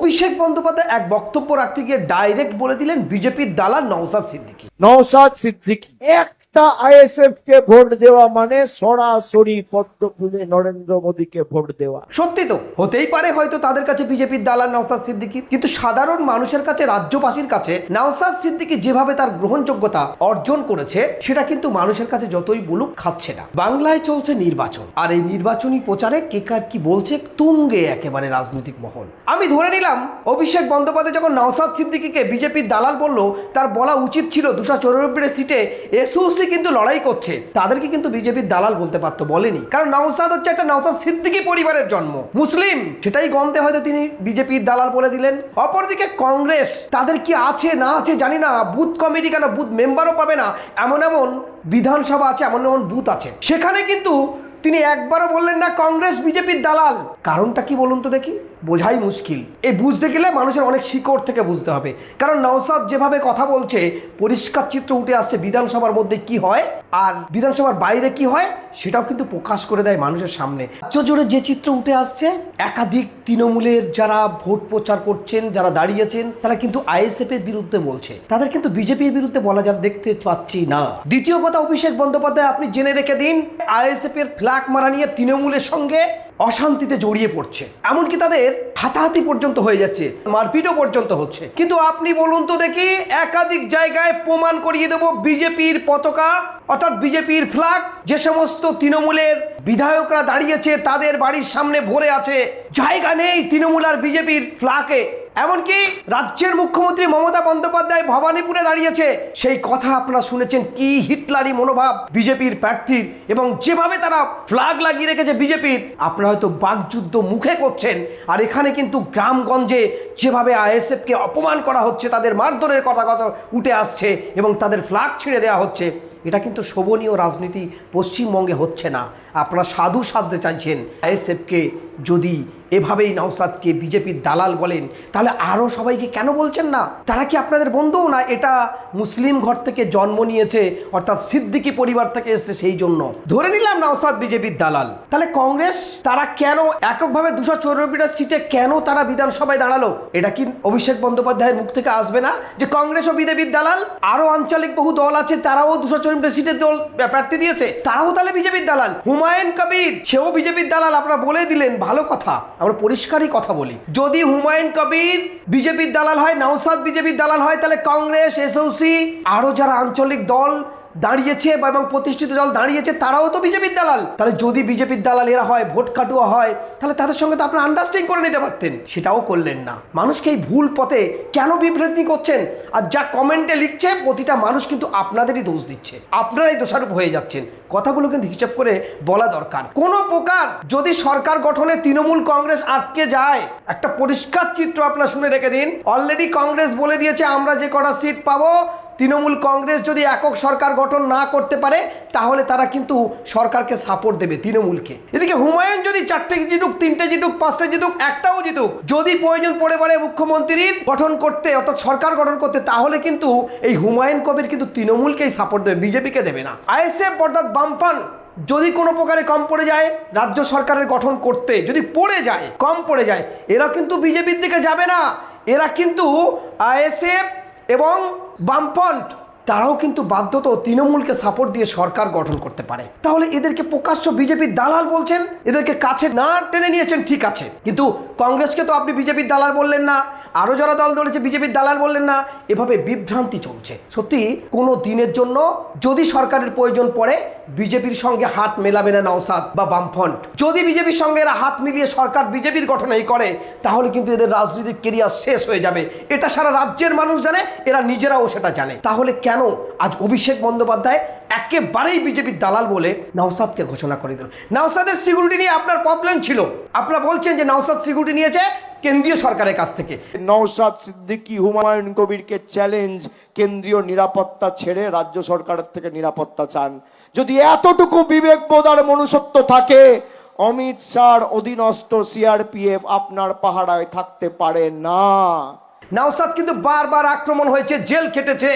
অভিষেক বন্দ্যোপাধ্যায় এক বক্তব্য রাখতে গিয়ে ডাইরেক্ট বলে দিলেন বিজেপির দালাল নওশাদ সিদ্দিকী। নওশাদ সিদ্দিকী একটা আইএসএফ কে ভোট দেওয়া মানে সরাসরি পদ্ম ফুলে নরেন্দ্র মোদীকে ভোট দেওয়া। সত্যি তো হতেই পারে হয়তো তাদের কাছে বিজেপির দালাল নওশাদ সিদ্দিকী, কিন্তু সাধারণ মানুষের কাছে, রাজ্যবাসীর কাছে নওশাদ সিদ্দিকী যেভাবে তার গ্রহণযোগ্যতা অর্জন করেছে সেটা কিন্তু মানুষের কাছে যতই বলুক খাচ্ছে না। বাংলায় চলছে নির্বাচন, আর এই নির্বাচনী প্রচারে কে কার কি বলছে তুঙ্গে একেবারে রাজনৈতিক মহল। আমি ধরে নিলাম অভিষেক বন্দ্যোপাধ্যায় যখন নওশাদ সিদ্দিকীকে বিজেপির দালাল বলল, তার বলা উচিত ছিল 294 সিটে এসওসি কিন্তু লড়াই করছে, তাদেরকে কিন্তু বিজেপির দালাল বলতে পারতো, বলেনি। কারণ নওশাদ হচ্ছে একটা নওশাদ সিদ্দিকী পরিবারের জন্ম, মুসলিম, সেটাই গন্ধে হয়তো তিনি বিজেপির দালাল বলে দিলেন। অপরদিকে কংগ্রেস, তাদের কি আছে না আছে জানি না, বুথ কমিটি কেন বুথ মেম্বারও পাবে না, এমন এমন বিধানসভা আছে, এমন এমন বুথ আছে, সেখানে কিন্তু তিনি একবারও বললেন না কংগ্রেস বিজেপির দালাল। কারণটা কি বলুন তো দেখি, বোঝাই মুশকিল। এই বুঝতে গেলে মানুষের অনেক শিকড় থেকে বুঝতে হবে, কারণ নওশাদ যেভাবে কথা বলছে পরিষ্কার চিত্র উঠে আসছে বিধানসভার মধ্যে কি হয় আর বিধানসভার বাইরে কি হয় সেটাও কিন্তু প্রকাশ করে দেয় মানুষের সামনে। রাজ্য জুড়ে যে চিত্র উঠে আসছে, একাধিক তৃণমূলের যারা ভোট প্রচার করছেন, যারা দাঁড়িয়েছেন, তারা কিন্তু আইএসএফ এর বিরুদ্ধে বলছে, তাদের কিন্তু বিজেপির বিরুদ্ধে বলা যা দেখতে পাচ্ছি না। দ্বিতীয় কথা, অভিষেক বন্দ্যোপাধ্যায় আপনি জেনে রেখে দিন, আইএসএফ এর ফ্ল্যাগ মারা নিয়ে তৃণমূলের সঙ্গে অশান্তিতে জড়িয়ে পড়ছে, এমনকি তাদের হাতাহাতি পর্যন্ত হয়ে যাচ্ছে, মারপিটও পর্যন্ত হচ্ছে। কিন্তু আপনি বলুন তো দেখি, একাধিক জায়গায় প্রমাণ করিয়ে দেব বিজেপির পতাকা অর্থাৎ বিজেপির ফ্ল্যাগ যে সমস্ত তৃণমূলের বিধায়করা দাঁড়িয়েছে তাদের বাড়ির সামনে ভরে আছে, জায়গা নেই তৃণমূল আর বিজেপির ফ্ল্যাগে। এমনকি রাজ্যের মুখ্যমন্ত্রী মমতা বন্দ্যোপাধ্যায় ভবানীপুরে দাঁড়িয়েছে, সেই কথা আপনারা শুনেছেন, কি হিটলারি মনোভাব বিজেপির প্রার্থীর, এবং যেভাবে তারা ফ্ল্যাগ লাগিয়ে রেখেছে বিজেপির, আপনারা হয়তো বাকযুদ্ধ মুখে করছেন, আর এখানে কিন্তু গ্রামগঞ্জে যেভাবে আইএসএফকে অপমান করা হচ্ছে, তাদের মারধরের কথা উঠে আসছে এবং তাদের ফ্ল্যাগ ছিঁড়ে দেওয়া হচ্ছে, এটা কিন্তু শোভনীয় রাজনীতি পশ্চিমবঙ্গে হচ্ছে না। আপনারা সাধু সাধতে চাইছেন আইএসএফকে, যদি এভাবেই নওশাদকে বিজেপির দালাল বলেন তাহলে আরও সবাইকে কেন বলছেন না? তারা কি আপনাদের বন্ধু না? এটা মুসলিম ঘর থেকে জন্ম নিয়েছে, অর্থাৎ সিদ্দিকী পরিবার থেকে এসছে, সেই জন্য ধরে নিলাম নওশাদ বিজেপির দালাল। তাহলে কংগ্রেস তারা কেন এককভাবে 294টা সিটে কেন তারা বিধানসভায় দাঁড়ালো? এটা কি অভিষেক বন্দ্যোপাধ্যায়ের মুখ থেকে আসবে না যে কংগ্রেস ও বিজেপির দালাল? আরও আঞ্চলিক বহু দল আছে, তারাও 294 সিটের দল প্রার্থী দিয়েছে, তারাও তাহলে বিজেপির দালাল। হুমায়ুন কবির, সেও বিজেপির দালাল, আপনারা বলে দিলেন, ভালো কথা, আমরা পরিষ্কারই কথা বলি। যদি হুমায়ুন কবির বিজেপির দালাল হয়, নওশাদ বিজেপির দালাল হয়, তাহলে কংগ্রেস, এসওসি, আরো যারা আঞ্চলিক দল দাঁড়িয়েছে এবং প্রতিষ্ঠিত দল দাঁড়িয়েছে তারাও তো বিজেপির দালাল। তাহলে যদি বিজেপির দালাল এরা হয়, ভোট কাটুয়া হয়, তাহলে তাদের সঙ্গে তো আপনারা আন্ডারস্ট্যান্ডিং করে নিতে পারতেন, সেটাও করলেন না। মানুষকে এই ভুল পথে কেন বিভ্রান্তি করছেন? আর যা কমেন্টে লিখছে প্রতিটা মানুষ কিন্তু আপনাদেরই দোষ দিচ্ছে, আপনারাই দোষারোপ হয়ে যাচ্ছেন। কথাগুলো কিন্তু হিসাব করে বলা দরকার। কোনো প্রকার যদি সরকার গঠনে তৃণমূল কংগ্রেস আটকে যায়, একটা পরিষ্কার চিত্র আপনারা শুনে রেখে দিন। অলরেডি কংগ্রেস বলে দিয়েছে আমরা যে কটা সিট পাবো, তৃণমূল কংগ্রেস যদি একক সরকার গঠন না করতে পারে তাহলে তারা কিন্তু সরকারকে সাপোর্ট দেবে তৃণমূলকে। এদিকে হুমায়ুন যদি 4টে জিতুক, 3টে জিতুক, 5টে জিতুক, একটাও জিতুক, যদি প্রয়োজন পড়ে পড়ে মুখ্যমন্ত্রীর গঠন করতে অর্থাৎ সরকার গঠন করতে, তাহলে কিন্তু এই হুমায়ুন কবির কিন্তু তৃণমূলকেই সাপোর্ট দেবে, বিজেপিকে দেবে না। আইএসএফ অর্থাৎ বামফ্রন্ট যদি কোনো প্রকারে কম পড়ে যায় রাজ্য সরকারের গঠন করতে, যদি পড়ে যায়, কম পড়ে যায়, এরা কিন্তু বিজেপির দিকে যাবে না। এরা কিন্তু আইএসএফ এবং বামফ্রন্ট তারাও কিন্তু বাধ্যত তৃণমূলকে সাপোর্ট দিয়ে সরকার গঠন করতে পারে। তাহলে এদেরকে প্রকাশ্য বিজেপির দালাল বলছেন, এদেরকে কাছে না টেনে নিয়েছেন, ঠিক আছে, কিন্তু কংগ্রেসকে তো আপনি বিজেপির দালাল বললেন না, আরও যারা দল ধরেছে বিজেপির দালাল বললেন না। এভাবে বিভ্রান্তি চলছে। সত্যি কোনো দিনের জন্য যদি সরকারের প্রয়োজন পড়ে বিজেপির সঙ্গে হাত মেলাবে না নওশাদ বা বামফ্রন্ট। যদি বিজেপির সঙ্গে এরা হাত মিলিয়ে সরকার বিজেপির গঠনেই করে, তাহলে কিন্তু এদের রাজনৈতিক কেরিয়ার শেষ হয়ে যাবে। এটা সারা রাজ্যের মানুষ জানে, এরা নিজেরাও সেটা জানে। তাহলে কেন আজ অভিষেক বন্দ্যোপাধ্যায় একেবারেই বিজেপির দালাল বলে নওশাদকে ঘোষণা করে দিল? নওশাদের সিকিউরিটি নিয়ে আপনার প্রবলেম ছিল, আপনারা বলছেন যে নওশাদ সিকিউরিটি নিয়েছে কেন্দ্রীয় সরকারের কাছ থেকে। নওশাদ সিদ্দিকী হুমায়ুন কবিরকে চ্যালেঞ্জ, কেন্দ্রীয় নিরাপত্তা ছেড়ে রাজ্য সরকারের থেকে নিরাপত্তা চান। যদি এতটুকু বিবেকবোধ আর মনুষ্যত্ব থাকে, অমিত শাহর অধীনস্থ সিআরপিএফ আপনার পাহারায় থাকতে পারে না। নওশাদ কিন্তু বারবার আক্রমণ হয়েছে, জেল খেটেছে,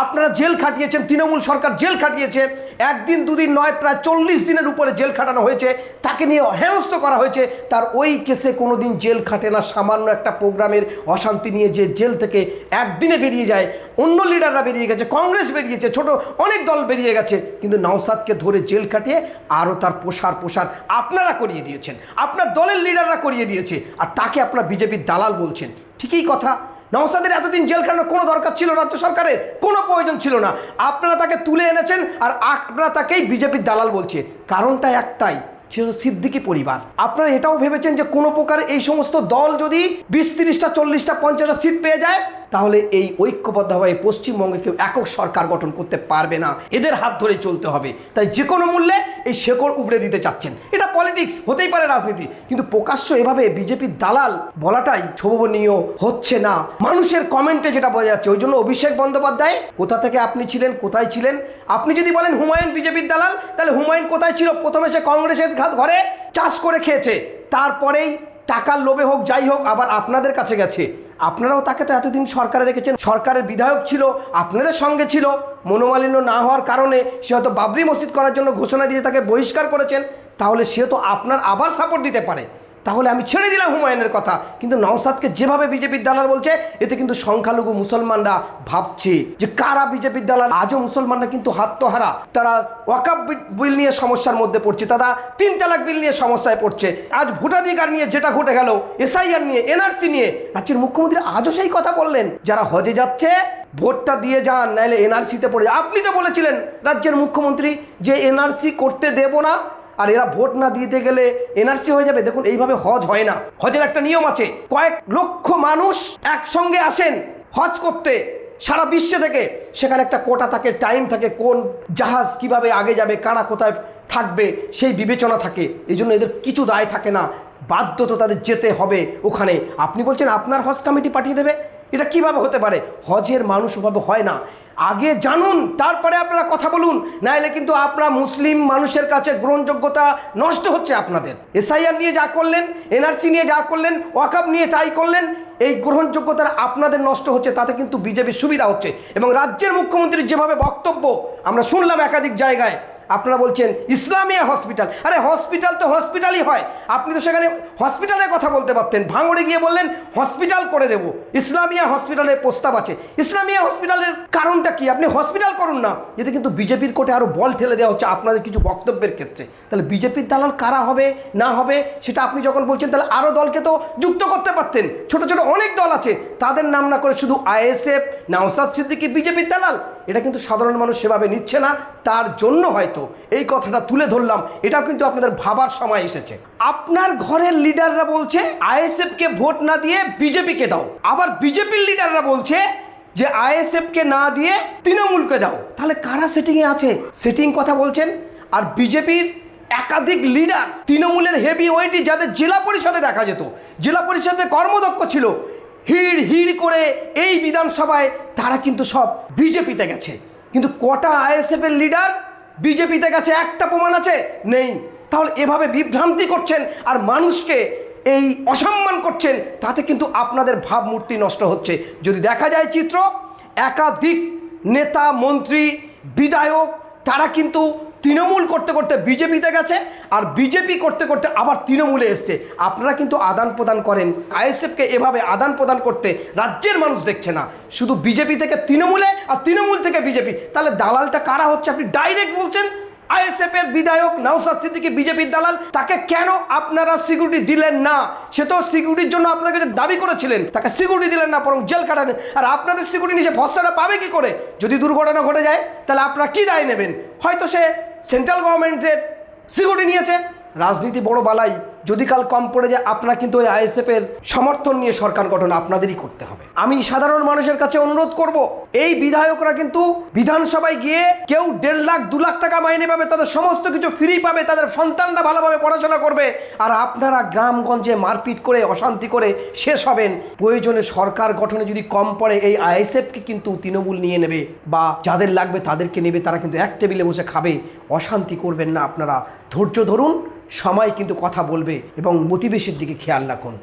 আপনারা জেল খাটিয়েছেন, তৃণমূল সরকার জেল খাটিয়েছে, একদিন দুদিন নয়, প্রায় 40 দিনের উপরে জেল খাটানো হয়েছে, তাকে নিয়ে হেনস্থ করা হয়েছে। তার ওই কেসে কোনোদিন জেল খাটে না, সামান্য একটা প্রোগ্রামের অশান্তি নিয়ে যে জেল থেকে একদিনে বেরিয়ে যায়। অন্য লিডাররা বেরিয়ে গেছে, কংগ্রেস বেরিয়েছে, ছোট অনেক দল বেরিয়ে গেছে, কিন্তু নওশাদকে ধরে জেল খাটিয়ে আরও তার প্রসার আপনারা করিয়ে দিয়েছেন, আপনার দলের লিডাররা করিয়ে দিয়েছে, আর তাকে আপনার বিজেপির দালাল বলছেন। ঠিকই কথা, নওশাদের এতদিন জেল খাটানোর কোনো দরকার ছিল রাজ্য সরকারের? কোনো প্রয়োজন ছিল না। আপনারা তাকে তুলে এনেছেন আর আপনারা তাকেই বিজেপির দালাল বলছে। কারণটা একটাই, সে হচ্ছে সিদ্দিকী পরিবার। আপনারা এটাও ভেবেছেন যে কোনো প্রকার এই সমস্ত দল যদি 20, 30টা, 40টা, 50টা সিট পেয়ে যায়, তাহলে এই ঐক্যবদ্ধভাবে পশ্চিমবঙ্গে কেউ একক সরকার গঠন করতে পারবে না, এদের হাত ধরে চলতে হবে। তাই যে কোনো মূল্যে এই শেকড় উপড়ে দিতে চাচ্ছেন। এটা পলিটিক্স, হতেই পারে রাজনীতি, কিন্তু প্রকাশ্য এভাবে বিজেপির দালাল বলাটাই শোভনীয় হচ্ছে না মানুষের কমেন্টে যেটা বোঝা যাচ্ছে। ওই জন্য অভিষেক বন্দ্যোপাধ্যায় কোথা থেকে আপনি ছিলেন, কোথায় ছিলেন? আপনি যদি বলেন হুমায়ুন বিজেপির দালাল, তাহলে হুমায়ুন কোথায় ছিল? প্রথমে সে কংগ্রেসের ঘরে চাষ করে খেয়েছে, তারপরেই টাকার লোভে হোক যাই হোক আবার আপনাদের কাছে গেছে। আপনারাও তাকে তো এতদিন সরকারে রেখেছেন, সরকারের বিধায়ক ছিল, আপনাদের সঙ্গে ছিল। মনোমালিন্য না হওয়ার কারণে সে হয়তো বাবরি মসজিদ করার জন্য ঘোষণা দিয়ে তাকে বহিষ্কার করেছেন, তাহলে সে তো আপনার আবার সাপোর্ট দিতে পারে। তাহলে আমি ছেড়ে দিলাম হুমায়ুনের কথা, কিন্তু নওশাদকে যেভাবে বিজেপির দালাল বলছে, এতে কিন্তু সংখ্যালঘু মুসলমানরা ভাবছে যে কারা বিজেপির দালাল। আজও মুসলমানরা কিন্তু হাতহারা, তারা ওয়াকাফ বিল নিয়ে সমস্যার মধ্যে পড়ছে, তারা 3 তালাক বিল নিয়ে সমস্যায় পড়ছে। আজ ভোটাধিকার নিয়ে যেটা ঘটে গেল, এসআইআর নিয়ে, এনআরসি নিয়ে, রাজ্যের মুখ্যমন্ত্রী আজও সেই কথা বললেন, যারা হজে যাচ্ছে ভোটটা দিয়ে যান, নাহলে এনআরসিতে পড়ে। আপনি তো বলেছিলেন রাজ্যের মুখ্যমন্ত্রী যে এনআরসি করতে দেব না, আর এরা ভোট না দিতে গেলে এনআরসি হয়ে যাবে। দেখুন, এইভাবে হজ হয় না। হজের একটা নিয়ম আছে, কয়েক লক্ষ মানুষ একসঙ্গে আসেন হজ করতে সারা বিশ্ব থেকে, সেখানে একটা কোটা থাকে, টাইম থাকে, কোন জাহাজ কিভাবে আগে যাবে, কারা কোথায় থাকবে, সেই বিবেচনা থাকে। এই জন্য এদের কিছু দায় থাকে না, বাধ্য তো তাদের যেতে হবে ওখানে। আপনি বলছেন আপনার হজ কমিটি পাঠিয়ে দেবে, এটা কিভাবে হতে পারে? হজের মানুষ ওভাবে হয় না। আগে জানুন, তারপরে আপনারা কথা বলুন, নাহলে কিন্তু আপনারা মুসলিম মানুষের কাছে গ্রহণযোগ্যতা নষ্ট হচ্ছে আপনাদের। এসআইআর নিয়ে যা করলেন, এনআরসি নিয়ে যা করলেন, ওয়াকাফ নিয়ে তাই করলেন, এই গ্রহণযোগ্যতা আপনাদের নষ্ট হচ্ছে, তাতে কিন্তু বিজেপির সুবিধা হচ্ছে। এবং রাজ্যের মুখ্যমন্ত্রীর যেভাবে বক্তব্য আমরা শুনলাম একাধিক জায়গায়, আপনারা বলছেন ইসলামিয়া হসপিটাল। আরে হসপিটাল তো হসপিটালই হয়, আপনি তো সেখানে হসপিটালের কথা বলতে পারতেন। ভাঙড়ে গিয়ে বললেন হসপিটাল করে দেব, ইসলামিয়া হসপিটালের প্রস্তাব আছে। ইসলামিয়া হসপিটালের কারণটা কি? আপনি হসপিটাল করুন না। এতে কিন্তু বিজেপির কোর্টে আরও বল ঠেলে দেওয়া হচ্ছে আপনাদের কিছু বক্তব্যের ক্ষেত্রে। তাহলে বিজেপির দালাল কারা হবে না হবে সেটা আপনি যখন বলছেন, তাহলে আরও দলকে তো যুক্ত করতে পারতেন। ছোট ছোট অনেক দল আছে, তাদের নাম না করে শুধু আইএসএফ, নওশাদ সিদ্দিকী বিজেপির দালাল, এটা কিন্তু সাধারণ মানুষ সেভাবে নিচ্ছে না। তার জন্য হয়তো এই কথাটা তুলে ধরলাম, এটাও কিন্তু আপনাদের ভাবার সময় এসেছে। আপনার ঘরের লিডাররা বলছে আইএসএফকে ভোট না দিয়ে বিজেপিকে দাও, আবার বিজেপির লিডাররা বলছে যে আইএসএফকে না দিয়ে তৃণমূলকে দাও। তাহলে কারা সেটিংয়ে আছে? সেটিং কথা বলছেন। আর বিজেপির একাধিক লিডার তৃণমূলের হেভি ওয়েটি, যাদের জেলা পরিষদে দেখা যেত, জেলা পরিষদে কর্মদক্ষ ছিল, হিড় করে এই বিধানসভায় তারা কিন্তু সব বিজেপিতে গেছে। কিন্তু কটা আইএসএফের লিডার বিজেপিতে গেছে একটা প্রমাণ আছে? নেই। তাহলে এভাবে বিভ্রান্তি করছেন আর মানুষকে এই অসম্মান করছেন, তাতে কিন্তু আপনাদের ভাবমূর্তি নষ্ট হচ্ছে। যদি দেখা যায় চিত্র, একাধিক নেতা, মন্ত্রী, বিধায়ক তারা কিন্তু তৃণমূল করতে করতে বিজেপিতে গেছে, আর বিজেপি করতে করতে আবার তৃণমূলে এসছে। আপনারা কিন্তু আদান প্রদান করেন। আইএসএফকে এভাবে আদান প্রদান করতে রাজ্যের মানুষ দেখছে না, শুধু বিজেপি থেকে তৃণমূলে আর তৃণমূল থেকে বিজেপি। তাহলে দালালটা কারা হচ্ছে? আপনি ডাইরেক্ট বলছেন আইএসএফ এর বিধায়ক নওশাদ সিদ্দিকী বিজেপির দালাল। তাকে কেন আপনারা সিকিউরিটি দিলেন না? সে তো সিকিউরিটির জন্য আপনাদের কাছে দাবি করেছিলেন, তাকে সিকিউরিটি দিলেন না, বরং জেল কাটালেন। আর আপনাদের সিকিউরিটি নিয়ে সে ভরসাটা পাবে কি করে? যদি দুর্ঘটনা ঘটে যায় তাহলে আপনারা কি দায় নেবেন? হয়তো সে সেন্ট্রাল গভর্নমেন্টের সিকিউরিটি নিয়েছে। রাজনীতি বড় বালাই, যদি কাল কম পড়ে যায় আপনারা কিন্তু ওই আইএসএফের সমর্থন নিয়ে সরকার গঠন আপনাদেরই করতে হবে। আমি সাধারণ মানুষের কাছে অনুরোধ করব, এই বিধায়করা কিন্তু বিধানসভায় গিয়ে কেউ 1.5 লাখ 2 লাখ টাকা মাইনে পাবে, তাদের সমস্ত কিছু ফ্রি পাবে, তাদের সন্তানরা ভালোভাবে পড়াশোনা করবে, আর আপনারা গ্রামগঞ্জে মারপিট করে অশান্তি করে শেষ হবেন। প্রয়োজনে সরকার গঠনে যদি কম পড়ে এই আইএসএফকে কিন্তু তৃণমূল নিয়ে নেবে, বা যাদের লাগবে তাদেরকে নেবে, তারা কিন্তু এক টেবিলে বসে খাবে। অশান্তি করবেন না আপনারা, ধৈর্য ধরুন, সময় কিন্তু কথা বলবে, এবং মোটিভেশনের দিকে খেয়াল রাখুন।